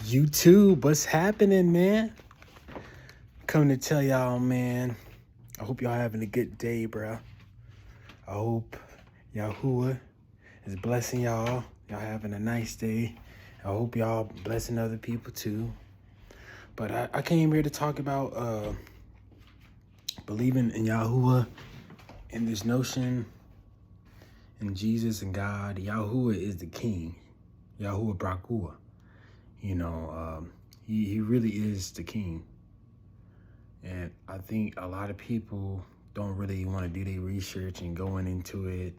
YouTube, what's happening, man? Coming to tell y'all, man. I hope y'all having a good day, bro. I hope Yahuah is blessing y'all. Y'all having a nice day. I hope y'all blessing other people too. But I came here to talk about believing in Yahuah and this notion in Jesus and God. Yahuah is the king. Yahuah Brakua. He really is the king. And I think a lot of people don't really want to do their research and going into it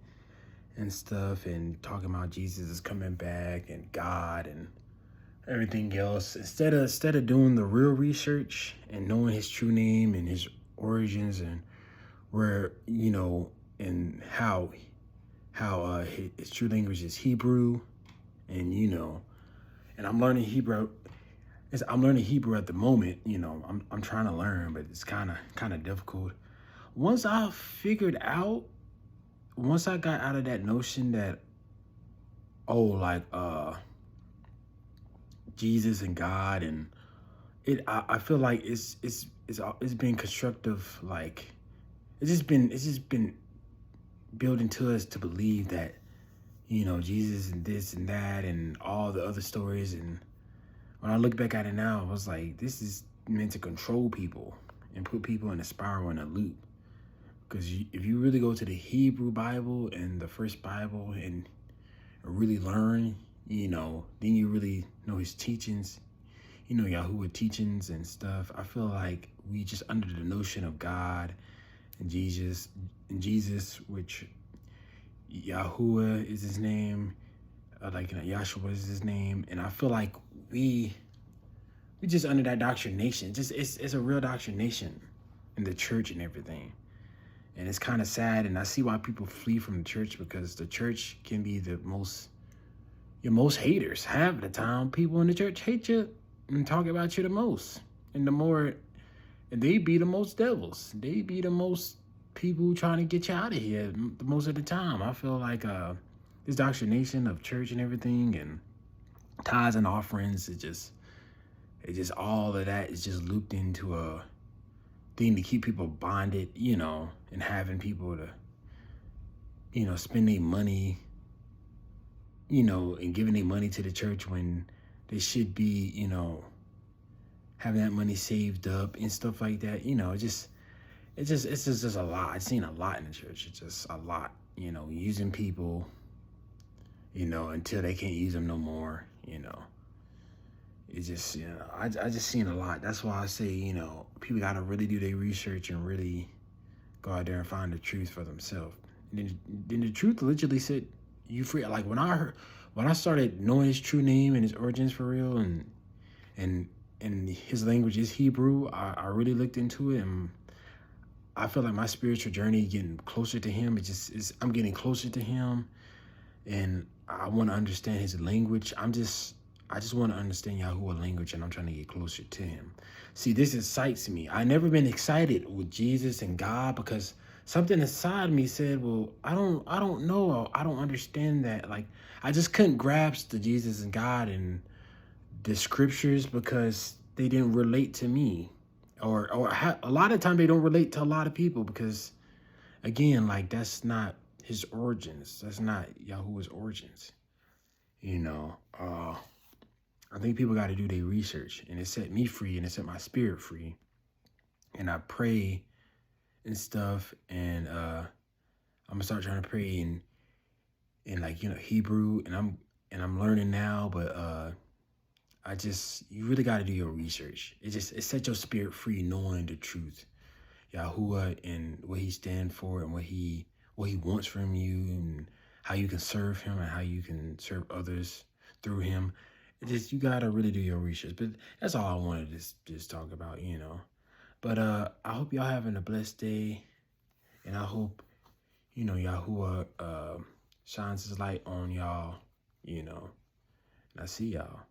and stuff and talking about Jesus is coming back and God and everything else. Instead of doing the real research and knowing his true name and his origins and where, and how his true language is Hebrew, and and I'm learning Hebrew. I'm learning Hebrew at the moment. I'm trying to learn, but it's kind of difficult. Once I got out of that notion that Jesus and God, and I feel like it's been constructive. Like it's just been built into us to believe that Jesus and this and that and all the other stories. And when I look back at it now, I was like, this is meant to control people and put people in a spiral and a loop. Because if you really go to the Hebrew Bible and the first Bible and really learn, then you really know his teachings, Yahuwah teachings and stuff. I feel like we just under the notion of God and Jesus, which Yahuwah is his name, Yahshua is his name, and I feel like we just under that doctrination. It's a real doctrination in the church and everything, and it's kind of sad. And I see why people flee from the church, because the church can be your most haters. Half the time, people in the church hate you and talk about you the most, and they be the most devils. They be the most people trying to get you out of here the most of the time. I feel like this doctrination of church and everything and tithes and offerings, it just all of that is just looped into a thing to keep people bonded, and having people to, spend their money, and giving their money to the church when they should be, having that money saved up and stuff like that. It's just a lot. I've seen a lot in the church. It's just a lot, using people, until they can't use them no more, It's just, I just seen a lot. That's why I say, people got to really do their research and really go out there and find the truth for themselves. And then the truth literally set you free. Like when I started knowing his true name and his origins for real, and his language is Hebrew, I really looked into it, and I feel like my spiritual journey getting closer to him. I'm getting closer to him, and I want to understand his language. I just want to understand Yahuwah language, and I'm trying to get closer to him. See, this excites me. I never been excited with Jesus and God, because something inside me said, well, I don't know. I don't understand that. Like, I just couldn't grasp the Jesus and God and the scriptures because they didn't relate to me. Or a lot of times they don't relate to a lot of people, because, again, like, that's not his origins. That's not Yahuwah's origins. I think people got to do their research, and it set me free, and it set my spirit free. And I pray and stuff, and I'm gonna start trying to pray in Hebrew, and I'm learning now, but you really got to do your research. It set your spirit free, knowing the truth, Yahuwah, and what he stands for, and what he wants from you, and how you can serve him, and how you can serve others through him. You gotta really do your research. But that's all I wanted to just talk about, But I hope y'all having a blessed day, and I hope Yahuwah shines his light on y'all, and I see y'all.